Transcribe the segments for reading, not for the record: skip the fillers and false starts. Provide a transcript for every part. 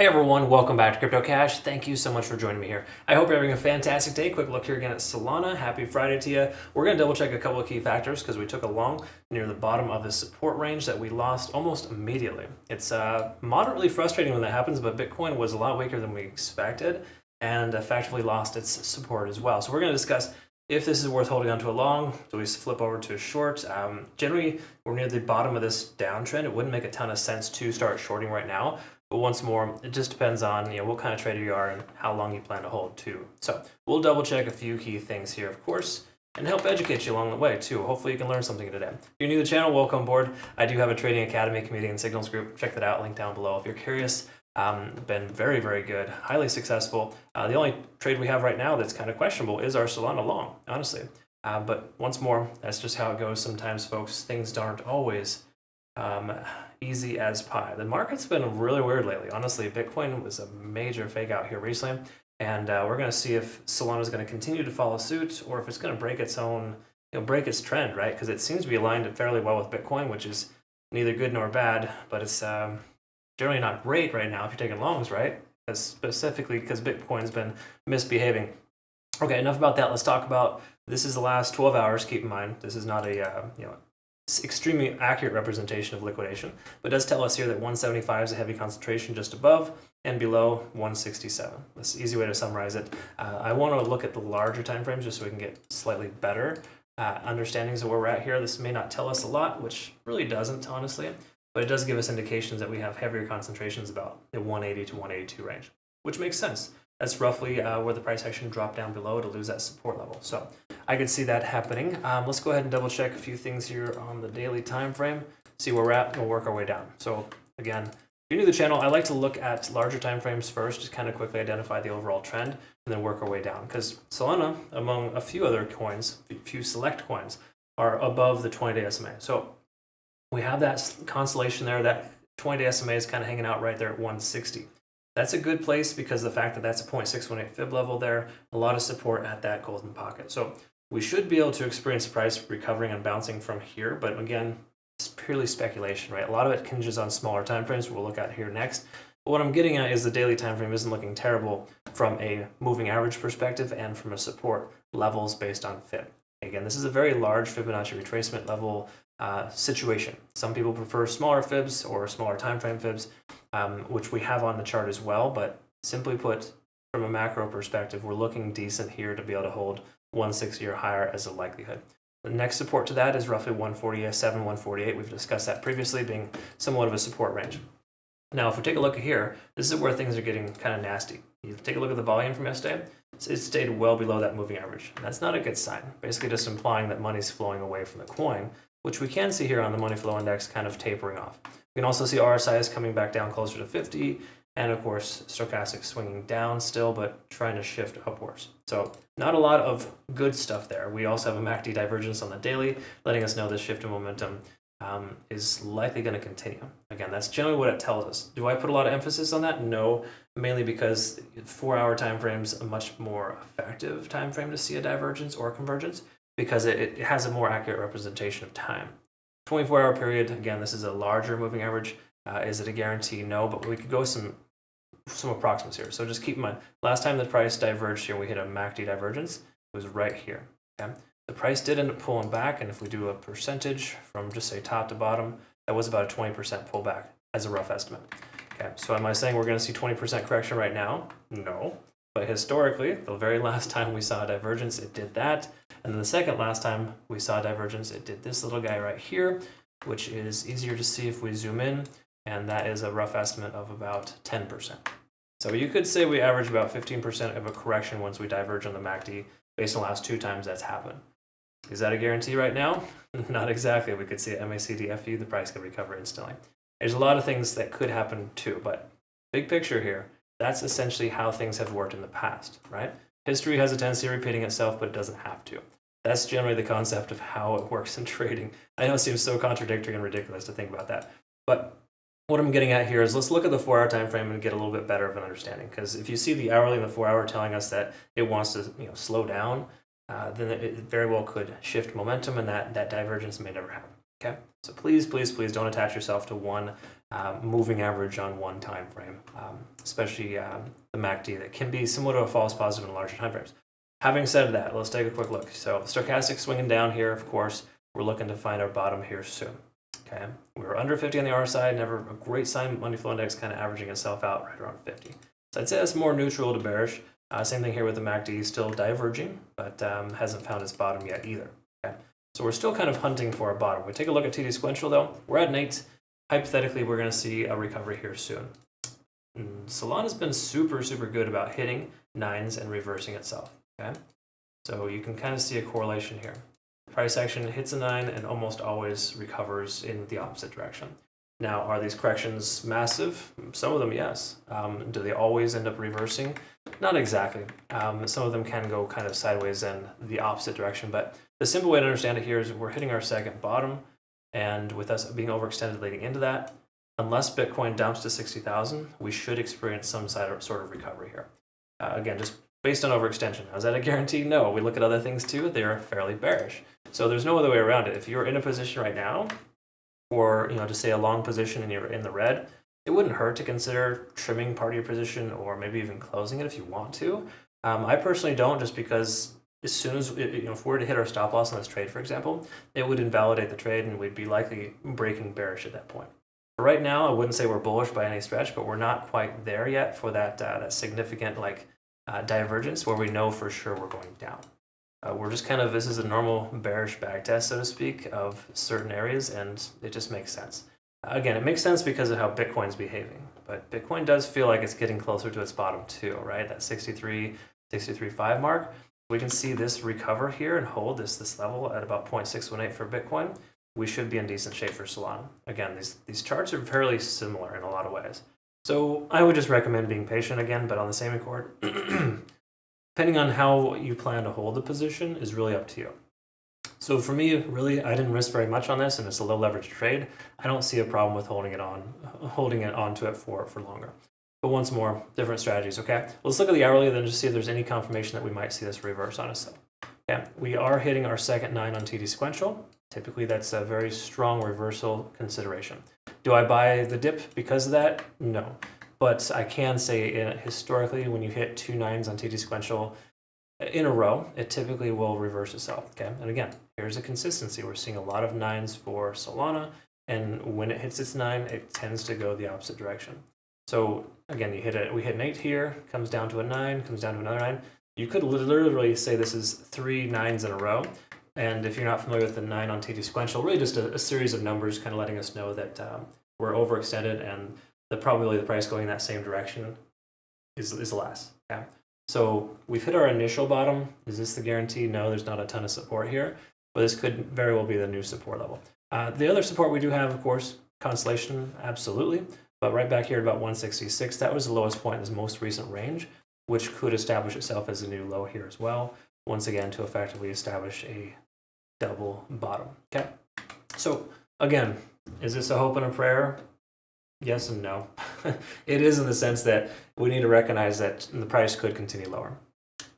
Hey everyone, welcome back to Crypto Cash. Thank you so much for joining me here. I hope you're having a fantastic day. Quick look here again at Solana. Happy Friday to you. We're going to double check a couple of key factors because we took a long near the bottom of the support range that we lost almost immediately. It's moderately frustrating when that happens, but Bitcoin was a lot weaker than we expected and effectively lost its support as well. So we're going to discuss if this is worth holding on to a long. Do we flip over to a short? Generally, we're near the bottom of this downtrend. It wouldn't make a ton of sense to start shorting right now. But once more, it just depends on what kind of trader you are and how long you plan to hold too. So we'll double check a few key things here, of course, and help educate you along the way too. Hopefully you can learn something today. If you're new to the channel, welcome aboard. I do have a trading academy, community, and signals group. Check that out, link down below. If you're curious, been very, very good, highly successful. The only trade we have right now that's kind of questionable is our Solana long, honestly. But once more, that's just how it goes sometimes, folks. Things aren't always easy as pie. The market's been really weird lately. Honestly, Bitcoin was a major fake out here recently, and we're going to see if Solana is going to continue to follow suit or if it's going to break its own, break its trend, right? Because it seems to be aligned fairly well with Bitcoin, which is neither good nor bad, but it's generally not great right now if you're taking longs, right? Specifically because Bitcoin's been misbehaving. Okay, enough about that. Let's talk about this is the last 12 hours. Keep in mind, this is not a extremely accurate representation of liquidation, but it does tell us here that 175 is a heavy concentration just above and below 167. That's an easy way to summarize it. I want to look at the larger time frames just so we can get slightly better understandings of where we're at here. This may not tell us a lot, which really doesn't, honestly, but it does give us indications that we have heavier concentrations about the 180 to 182 range, which makes sense. That's roughly where the price action dropped down below to lose that support level. So I could see that happening. Let's go ahead and double check a few things here on the daily time frame, see where we're at, and we'll work our way down. So again, if you're new to the channel, I like to look at larger time frames first, just kind of quickly identify the overall trend, and then work our way down. Because Solana, among a few other coins, a few select coins, are above the 20-day SMA. So we have that constellation there. That 20-day SMA is kind of hanging out right there at 160. That's a good place because of the fact that that's a 0.618 fib level there, a lot of support at that golden pocket. So we should be able to experience price recovering and bouncing from here, but again, it's purely speculation, right? A lot of it hinges on smaller time frames we'll look at here next. But what I'm getting at is the daily time frame isn't looking terrible from a moving average perspective and from a support levels based on fib. Again, this is a very large Fibonacci retracement level situation. Some people prefer smaller fibs or smaller time frame fibs, which we have on the chart as well, but simply put, from a macro perspective, we're looking decent here to be able to hold 160 or higher as a likelihood. The next support to that is roughly 147, 148. We've discussed that previously being somewhat of a support range. Now, if we take a look here, this is where things are getting kind of nasty. You take a look at the volume from yesterday, it stayed well below that moving average. That's not a good sign, basically just implying that money's flowing away from the coin, which we can see here on the money flow index kind of tapering off. We can also see RSI is coming back down closer to 50, and of course, stochastic swinging down still, but trying to shift upwards. So not a lot of good stuff there. We also have a MACD divergence on the daily, letting us know this shift in momentum is likely going to continue. Again, that's generally what it tells us. Do I put a lot of emphasis on that? No, mainly because 4-hour time frames a much more effective time frame to see a divergence or convergence because it has a more accurate representation of time. 24-hour period, again, this is a larger moving average. Is it a guarantee? No, but we could go some approximates here. So just keep in mind, last time the price diverged here, we hit a MACD divergence. It was right here. Okay? The price did end up pulling back, and if we do a percentage from just say top to bottom, that was about a 20% pullback as a rough estimate. Okay, so am I saying we're going to see 20% correction right now? No. But historically, the very last time we saw a divergence, it did that. And then the second last time we saw a divergence, it did this little guy right here, which is easier to see if we zoom in, and that is a rough estimate of about 10%. So you could say we average about 15% of a correction once we diverge on the MACD based on the last 2 times that's happened. Is that a guarantee right now? Not exactly. We could see at MACD FU, the price could recover instantly. There's a lot of things that could happen too, but big picture here, that's essentially how things have worked in the past, right? History has a tendency of repeating itself, but it doesn't have to. That's generally the concept of how it works in trading. I know it seems so contradictory and ridiculous to think about that, but what I'm getting at here is let's look at the 4-hour time frame and get a little bit better of an understanding. Because if you see the hourly and the 4-hour telling us that it wants to slow down, then it very well could shift momentum, and that divergence may never happen. Okay, so please, please, please don't attach yourself to one moving average on one time frame, especially the MACD that can be similar to a false positive in larger time frames. Having said that, let's take a quick look. So stochastic swinging down here, of course, we're looking to find our bottom here soon. Okay, we were under 50 on the R side, never a great sign. Money flow index kind of averaging itself out right around 50. So I'd say that's more neutral to bearish. Same thing here with the MACD, still diverging, but hasn't found its bottom yet either. Okay, so we're still kind of hunting for a bottom. We take a look at TD sequential though. We're at an 8. Hypothetically, we're going to see a recovery here soon. Solana's been super, super good about hitting 9s and reversing itself. Okay, so you can kind of see a correlation here. Price action hits a 9 and almost always recovers in the opposite direction. Now, are these corrections massive? Some of them, yes. Do they always end up reversing? Not exactly. Some of them can go kind of sideways in the opposite direction, but the simple way to understand it here is we're hitting our second bottom, and with us being overextended leading into that, unless Bitcoin dumps to 60,000, we should experience some sort of recovery here. Again, just based on overextension. Is that a guarantee? No. We look at other things too. They are fairly bearish. So there's no other way around it. If you're in a position right now, or to say a long position and you're in the red, it wouldn't hurt to consider trimming part of your position or maybe even closing it if you want to. I personally don't, just because as soon as if we were to hit our stop loss on this trade, for example, it would invalidate the trade and we'd be likely breaking bearish at that point. But right now, I wouldn't say we're bullish by any stretch, but we're not quite there yet for that significant divergence where we know for sure we're going down. We're just kind of, this is a normal bearish back test, so to speak, of certain areas, and it just makes sense. Again, it makes sense because of how Bitcoin's behaving, but Bitcoin does feel like it's getting closer to its bottom too, right? That 63.5 mark. We can see this recover here and hold this level at about 0.618 for Bitcoin. We should be in decent shape for Solana. Again, these charts are fairly similar in a lot of ways. So I would just recommend being patient again, but on the same accord, depending on how you plan to hold the position is really up to you. So for me, really, I didn't risk very much on this, and it's a low leverage trade. I don't see a problem with holding it onto it for longer. But once more, different strategies, okay? Let's look at the hourly then just see if there's any confirmation that we might see this reverse on itself. Okay, we are hitting our second 9 on TD sequential. Typically, that's a very strong reversal consideration. Do I buy the dip because of that? No. But I can say historically, when you hit 2 9s on TD sequential in a row, it typically will reverse itself. Okay, and again, here's a consistency. We're seeing a lot of 9s for Solana, and when it hits its 9, it tends to go the opposite direction. So again, we hit an 8 here, comes down to a 9, comes down to another 9. You could literally say this is 3 9s in a row. And if you're not familiar with the 9 on TD sequential, really just a series of numbers kind of letting us know that we're overextended and the probability of the price going in that same direction is less. Okay? So we've hit our initial bottom. Is this the guarantee? No, there's not a ton of support here, but this could very well be the new support level. The other support we do have, of course, Constellation, absolutely. But right back here at about 166, that was the lowest point in this most recent range, which could establish itself as a new low here as well. Once again, to effectively establish a double bottom. Okay, so again, is this a hope and a prayer? Yes and no. It is in the sense that we need to recognize that the price could continue lower.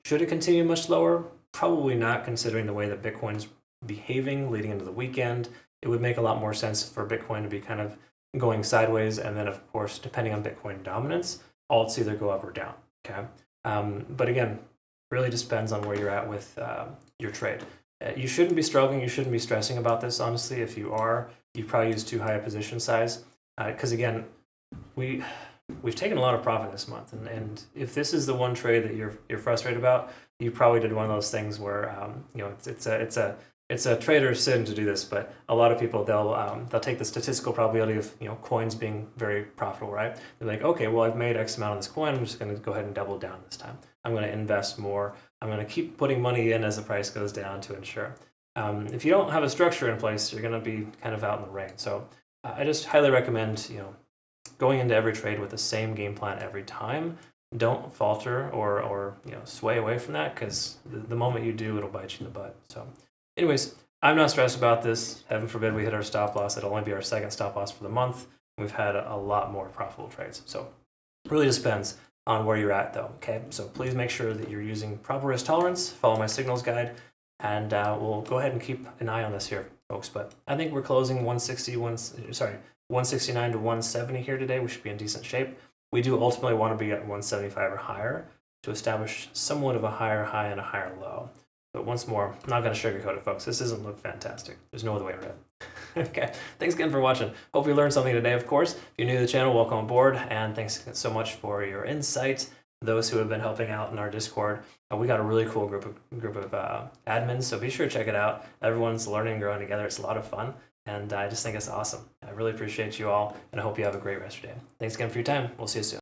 Should it continue much lower? Probably not, considering the way that Bitcoin's behaving leading into the weekend. It would make a lot more sense for Bitcoin to be kind of going sideways, and then of course, depending on Bitcoin dominance, alts either go up or down. Okay, but again, really just depends on where you're at with your trade. You shouldn't be struggling. You shouldn't be stressing about this, honestly. If you are, you probably use too high a position size. Because again, we've taken a lot of profit this month, and if this is the one trade that you're frustrated about, you probably did one of those things where it's a trader's sin to do this. But a lot of people they'll take the statistical probability of coins being very profitable, right? They're like, okay, well I've made X amount on this coin. I'm just going to go ahead and double down this time. I'm going to invest more. I'm going to keep putting money in as the price goes down to ensure. If you don't have a structure in place, you're going to be kind of out in the rain. So I just highly recommend going into every trade with the same game plan every time. Don't falter or sway away from that, because the moment you do, it'll bite you in the butt. So anyways, I'm not stressed about this. Heaven forbid we hit our stop loss. It'll only be our second stop loss for the month. We've had a lot more profitable trades. So it really just depends on where you're at though. Okay, so please make sure that you're using proper risk tolerance. Follow my signals guide, and we'll go ahead and keep an eye on this here, folks. But I think we're closing 169 to 170 here today. We should be in decent shape. We do ultimately want to be at 175 or higher to establish somewhat of a higher high and a higher low. But once more, I'm not going to sugarcoat it, folks. This doesn't look fantastic. There's no other way around it. Okay, thanks again for watching. Hope you learned something today, of course. If you're new to the channel, welcome aboard, and thanks so much for your insight. Those who have been helping out in our Discord, we got a really cool group of admins, so be sure to check it out. Everyone's learning and growing together. It's a lot of fun, and I just think it's awesome. I really appreciate you all, and I hope you have a great rest of your day. Thanks again for your time. We'll see you soon.